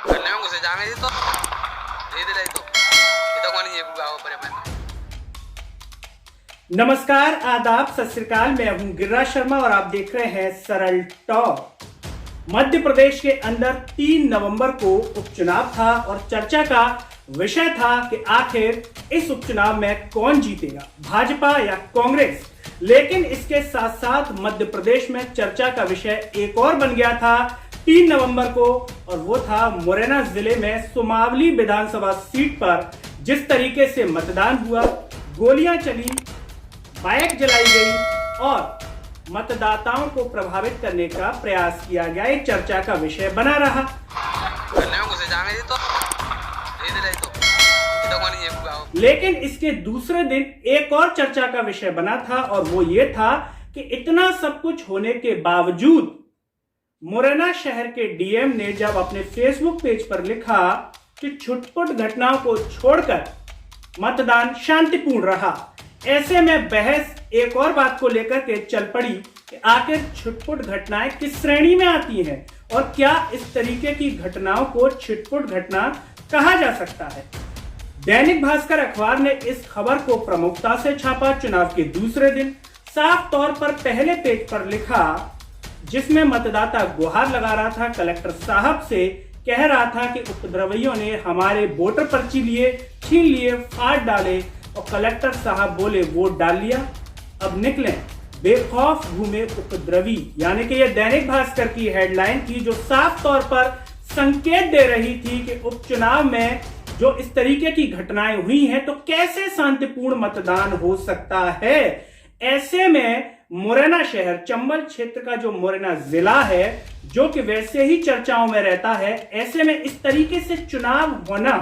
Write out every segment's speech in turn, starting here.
करने में घुसे जामे तो दे दे तो ये तो कौन ये गाँव पर है। नमस्कार, आदाब, सत श्री अकाल। मैं हूं गिरिराज शर्मा और आप देख रहे हैं सरल टॉक। मध्य प्रदेश के अंदर 3 नवंबर को उपचुनाव था और चर्चा का विषय था कि आखिर इस उपचुनाव में कौन जीतेगा, भाजपा या कांग्रेस। लेकिन इसके साथ साथ मध्य प्रदेश में चर्चा का विषय एक और बन गया था 3 नवंबर को, और वो था मुरैना जिले में सुमावली विधानसभा सीट पर जिस तरीके से मतदान हुआ, गोलियां चली, बाइक जलाई गई और मतदाताओं को प्रभावित करने का प्रयास किया गया, एक चर्चा का विषय बना रहा। करने में घुसे जामे तो दे दे तो ये तो कौन ये गाँव। लेकिन इसके दूसरे दिन एक और चर्चा का विषय बना था और वो ये था कि इतना सब कुछ होने के बावजूद मुरैना शहर के डीएम ने जब अपने फेसबुक पेज पर लिखा कि छुटपुट घटनाओं को छोड़कर मतदान शांतिपूर्ण रहा, ऐसे में बहस एक और बात को लेकर के चल पड़ी कि आखिर छुटपुट घटनाएं किस श्रेणी में आती हैं और क्या इस तरीके की घटनाओं को छुटपुट घटना कहा जा सकता है। दैनिक भास्कर अखबार ने इस खबर को प्रमुखता से छापा। चुनाव के दूसरे दिन साफ तौर पर पहले पेज पर लिखा, जिसमें मतदाता गुहार लगा रहा था कलेक्टर साहब से, कह रहा था कि उपद्रवियों ने हमारे वोटर पर्ची लिए, छीन लिए, फाड़ डाले और कलेक्टर साहब बोले वोट डाल लिया, अब निकलें, बेखौफ घूमे उपद्रवी। यानी कि यह दैनिक भास्कर की हेडलाइन थी जो साफ तौर पर संकेत दे रही थी कि उपचुनाव में जो इस तरीके की घटनाएं हुई हैं तो कैसे शांतिपूर्ण मतदान हो सकता है। ऐसे में मुरैना शहर, चंबल क्षेत्र का जो मुरैना जिला है, जो कि वैसे ही चर्चाओं में रहता है, ऐसे में इस तरीके से चुनाव होना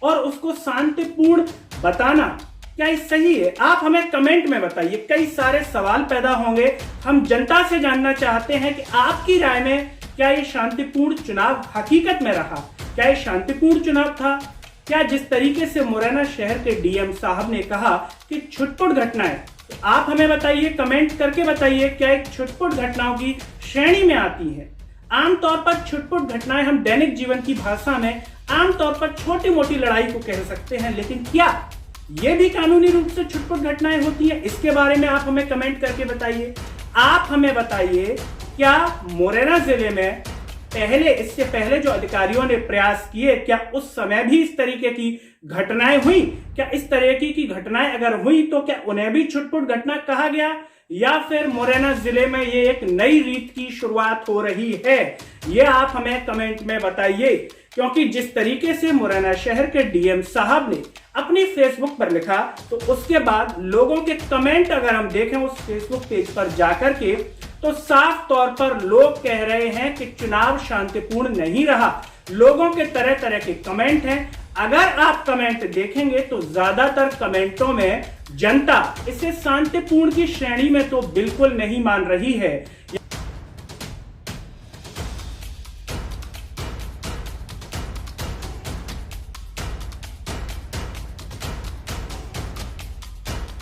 और उसको शांतिपूर्ण बताना क्या ये सही है? आप हमें कमेंट में बताइए। कई सारे सवाल पैदा होंगे। हम जनता से जानना चाहते हैं कि आपकी राय में क्या ये शांतिपूर्ण चुनाव हकीकत में रहा? क्या ये शांतिपूर्ण चुनाव था? क्या जिस तरीके से मुरैना शहर के डीएम साहब ने कहा कि छुटपुट घटनाएं, तो आप हमें बताइए, कमेंट करके बताइए, क्या एक छुटपुट घटनाओं की श्रेणी में आती है? आमतौर पर छुटपुट घटनाएं हम दैनिक जीवन की भाषा में आमतौर पर छोटी मोटी लड़ाई को कह सकते हैं, लेकिन क्या ये भी कानूनी रूप से छुटपुट घटनाएं होती है? इसके बारे में आप हमें कमेंट करके बताइए। आप हमें बताइए, क्या मुरैना जिले में इससे पहले जो अधिकारियों ने प्रयास किए, क्या उस समय भी इस तरीके की घटनाएं हुई? क्या इस तरीके की घटनाएं अगर हुई तो क्या उन्हें भी छुटपुट घटना कहा गया, या फिर मुरैना जिले में ये एक नई रीत की शुरुआत हो रही है? ये आप हमें कमेंट में बताइए, क्योंकि जिस तरीके से मुरैना शहर के डीएम साहब ने अपनी फेसबुक पर लिखा, तो उसके बाद लोगों के कमेंट अगर हम देखें उस फेसबुक पेज पर जाकर के, तो साफ तौर पर लोग कह रहे हैं कि चुनाव शांतिपूर्ण नहीं रहा। लोगों के तरह तरह के कमेंट हैं। अगर आप कमेंट देखेंगे तो ज्यादातर कमेंटों में जनता इसे शांतिपूर्ण की श्रेणी में तो बिल्कुल नहीं मान रही है।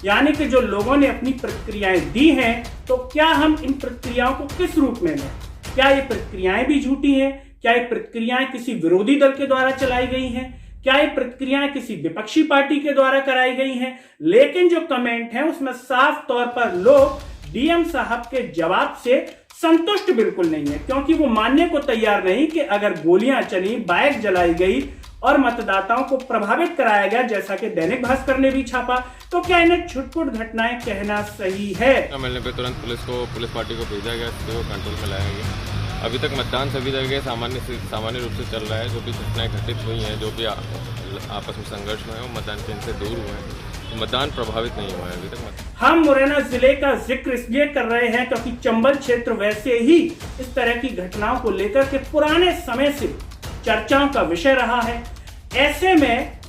यानी कि जो लोगों ने अपनी प्रतिक्रियाएं दी हैं, तो क्या हम इन प्रतिक्रियाओं को किस रूप में लें? क्या ये प्रतिक्रियाएं भी झूठी हैं? क्या ये प्रतिक्रियाएं किसी विरोधी दल के द्वारा चलाई गई हैं? क्या ये प्रतिक्रियाएं किसी विपक्षी पार्टी के द्वारा कराई गई हैं? लेकिन जो कमेंट है उसमें साफ तौर पर लोग डीएम साहब के जवाब से संतुष्ट बिल्कुल नहीं है, क्योंकि वो मानने को तैयार नहीं कि अगर गोलियां चली, बाइक जलाई गई और मतदाताओं को प्रभावित कराया गया, जैसा कि दैनिक भास्कर ने भी छापा, तो क्या इन्हें छुटपुट घटनाएं कहना सही है? मिलने पे तुरंत पुलिस पार्टी को भेजा गया, इसको कंट्रोल में लाया गया। अभी तक मतदान सभी जगह सामान्य रूप से चल रहा है। जो भी घटनाएं घटित हुई हैं, जो भी आपस में संघर्ष में है, वो मतदान केंद्र से दूर हुए हैं, तो मतदान प्रभावित नहीं हुआ है अभी तक। हम मुरैना जिले का जिक्र इसलिए कर रहे हैं क्योंकि चंबल क्षेत्र वैसे ही इस तरह की घटनाओं को लेकर के पुराने समय से चर्चाओं का विषय रहा है। ऐसे में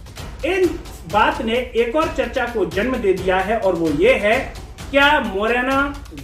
इन बात ने एक और चर्चा को जन्म दे दिया है, और वो ये है, क्या मुरैना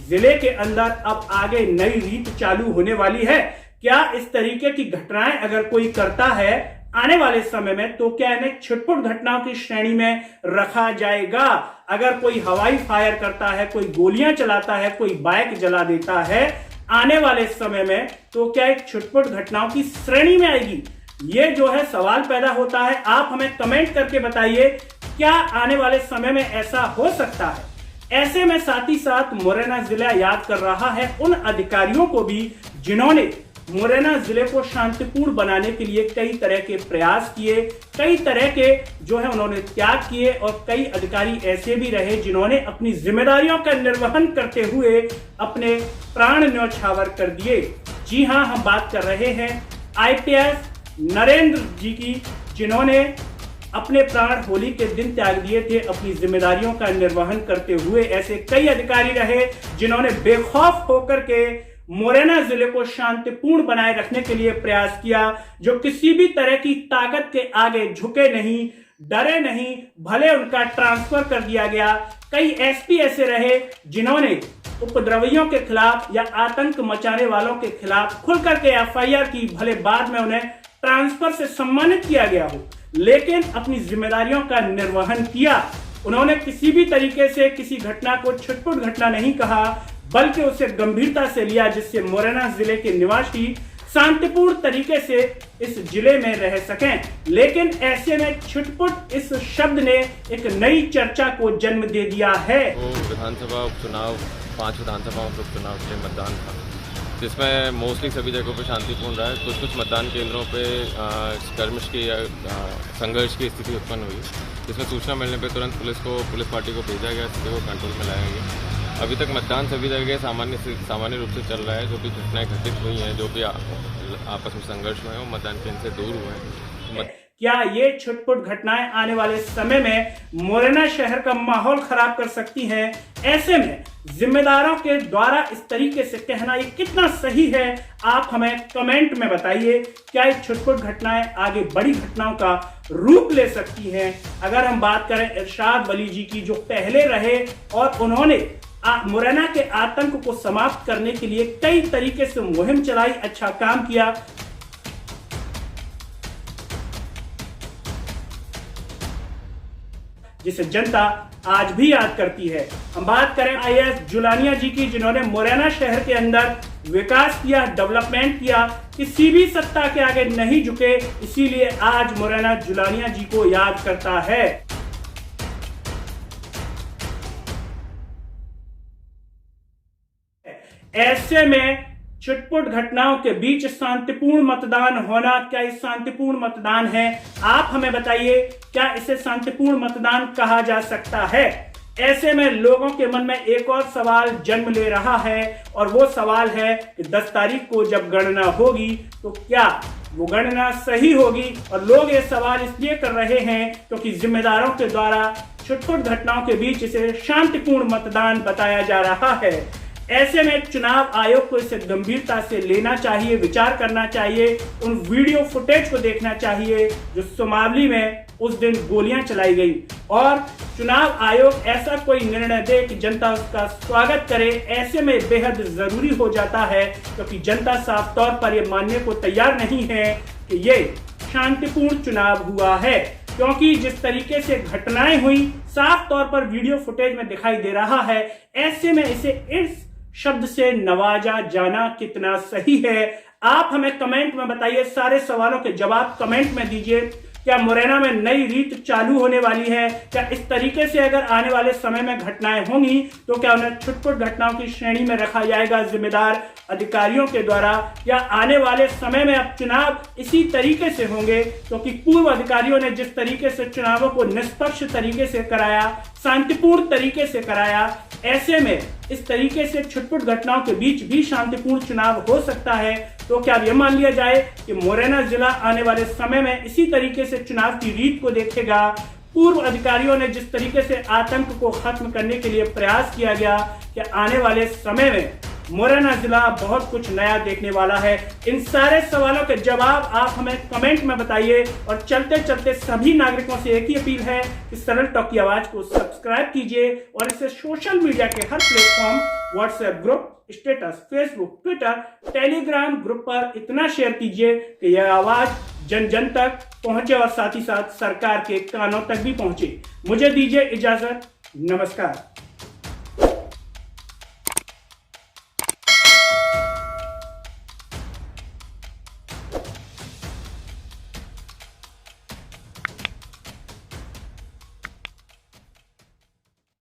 जिले के अंदर अब आगे नई रीत चालू होने वाली है? क्या इस तरीके की घटनाएं अगर कोई करता है आने वाले समय में, तो क्या इन्हें छुटपुट घटनाओं की श्रेणी में रखा जाएगा? अगर कोई हवाई फायर करता है, कोई गोलियां चलाता है, कोई बाइक जला देता है आने वाले समय में, तो क्या एक छुटपुट घटनाओं की श्रेणी में आएगी? ये जो है सवाल पैदा होता है। आप हमें कमेंट करके बताइए क्या आने वाले समय में ऐसा हो सकता है। ऐसे में साथ ही साथ मुरैना जिला याद कर रहा है उन अधिकारियों को भी जिन्होंने मुरैना जिले को शांतिपूर्ण बनाने के लिए कई तरह के प्रयास किए, कई तरह के जो है उन्होंने त्याग किए, और कई अधिकारी ऐसे भी रहे जिन्होंने अपनी जिम्मेदारियों का निर्वहन करते हुए अपने प्राण न्यौछावर कर दिए। जी हां, हम बात कर रहे हैं IPS नरेंद्र जी की, जिन्होंने अपने प्राण होली के दिन त्याग दिए थे अपनी जिम्मेदारियों का निर्वहन करते हुए। ऐसे कई अधिकारी रहे जिन्होंने बेखौफ होकर के मुरैना जिले को शांतिपूर्ण बनाए रखने के लिए प्रयास किया, जो किसी भी तरह की ताकत के आगे झुके नहीं, डरे नहीं, भले उनका ट्रांसफर कर दिया गया। कई SP ऐसे रहे जिन्होंने उपद्रवियों के खिलाफ या आतंक मचाने वालों के खिलाफ खुल करके FIR की, भले बाद में उन्हें ट्रांसफर से सम्मानित किया गया हो, लेकिन अपनी जिम्मेदारियों का निर्वहन किया। उन्होंने किसी भी तरीके से किसी घटना को छुटपुट घटना नहीं कहा, बल्कि उसे गंभीरता से लिया, जिससे मुरैना जिले के निवासी शांतिपूर्ण तरीके से इस जिले में रह सकें। लेकिन ऐसे में छुटपुट इस शब्द ने एक नई चर्चा को जन्म दे दिया है। विधानसभा उपचुनाव 5 विधानसभा उपचुनाव के मतदान था, जिसमें मोस्टली सभी जगहों पर शांतिपूर्ण रहा है। कुछ मतदान केंद्रों पे skirmish की या संघर्ष की स्थिति उत्पन्न हुई, जिसमें सूचना मिलने पर तुरंत पुलिस पार्टी को भेजा गया, स्थिति को कंट्रोल में लाया गया। अभी तक मतदान सभी जगह सामान्य रूप से चल रहा है। जो भी घटनाएं घटित हुई हैं, जो भी आपस में संघर्ष हुए हैं, वो मतदान केंद्र से दूर हुए हैं। क्या ये छुटपुट घटनाएं आने वाले समय में मुरैना शहर का माहौल खराब कर सकती हैं? ऐसे में जिम्मेदारों के द्वारा इस तरीके से कहना ये कितना सही है? आप हमें कमेंट में बताइए। क्या ये छुटपुट घटनाएं आगे बड़ी घटनाओं का रूप ले सकती हैं? अगर हम बात करें इरशाद वली जी की, जो पहले रहे और उन्होंने मुरैना के आतंक को समाप्त करने के लिए कई तरीके से मुहिम चलाई, अच्छा काम किया, जिसे जनता आज भी याद करती है। हम बात करें IAS जुलानिया जी की, जिन्होंने मुरैना शहर के अंदर विकास किया, डेवलपमेंट किया, किसी भी सत्ता के आगे नहीं झुके, इसीलिए आज मुरैना जुलानिया जी को याद करता है। ऐसे में छुटपुट घटनाओं के बीच शांतिपूर्ण मतदान होना, क्या ये शांतिपूर्ण मतदान है? आप हमें बताइए, क्या इसे शांतिपूर्ण मतदान कहा जा सकता है? ऐसे में लोगों के मन में एक और सवाल जन्म ले रहा है, और वो सवाल है कि 10 तारीख को जब गणना होगी तो क्या वो गणना सही होगी? और लोग ये सवाल इसलिए कर रहे हैं क्योंकि जिम्मेदारों के द्वारा छुटपुट घटनाओं के बीच इसे शांतिपूर्ण मतदान बताया जा रहा है। ऐसे में चुनाव आयोग को इसे गंभीरता से लेना चाहिए, विचार करना चाहिए, उन वीडियो फुटेज को देखना चाहिए जो सुमावली में उस दिन गोलियां चलाई गई, और चुनाव आयोग ऐसा कोई निर्णय दे कि जनता उसका स्वागत करे। ऐसे में बेहद जरूरी हो जाता है, क्योंकि जनता साफ तौर पर यह मानने को तैयार नहीं है कि ये शांतिपूर्ण चुनाव हुआ है, क्योंकि जिस तरीके से घटनाएं हुई साफ तौर पर वीडियो फुटेज में दिखाई दे रहा है। ऐसे में इसे इस शब्द से नवाजा जाना कितना सही है? आप हमें कमेंट में बताइए। सारे सवालों के जवाब कमेंट में दीजिए। क्या मुरैना में नई रीत चालू होने वाली है? क्या इस तरीके से अगर आने वाले समय में घटनाएं होंगी तो क्या उन्हें छुटपुट घटनाओं की श्रेणी में रखा जाएगा जिम्मेदार अधिकारियों के द्वारा? या आने वाले समय में अब चुनाव इसी तरीके से होंगे? क्योंकि पूर्व अधिकारियों ने जिस तरीके से चुनावों को निष्पक्ष तरीके से कराया, शांतिपूर्ण तरीके से कराया, ऐसे में इस तरीके से छुटपुट घटनाओं के बीच भी शांतिपूर्ण चुनाव हो सकता है। तो क्या यह मान लिया जाए कि मुरैना जिला आने वाले समय में इसी तरीके से चुनाव की रीत को देखेगा? पूर्व अधिकारियों ने जिस तरीके से आतंक को खत्म करने के लिए प्रयास किया गया, कि आने वाले समय में मुरैना जिला बहुत कुछ नया देखने वाला है? इन सारे सवालों के जवाब आप हमें कमेंट में बताइए। और चलते चलते सभी नागरिकों से एक ही अपील है कि सरल टॉक की आवाज को सब्सक्राइब कीजिए और इसे सोशल मीडिया के हर platform, WhatsApp group, status, Facebook, Twitter, Telegram group पर इतना शेयर कीजिए कि यह आवाज जन जन तक पहुंचे और साथ ही साथ सरकार के कानों तक भी पहुंचे। मुझे दीजिए इजाजत। नमस्कार।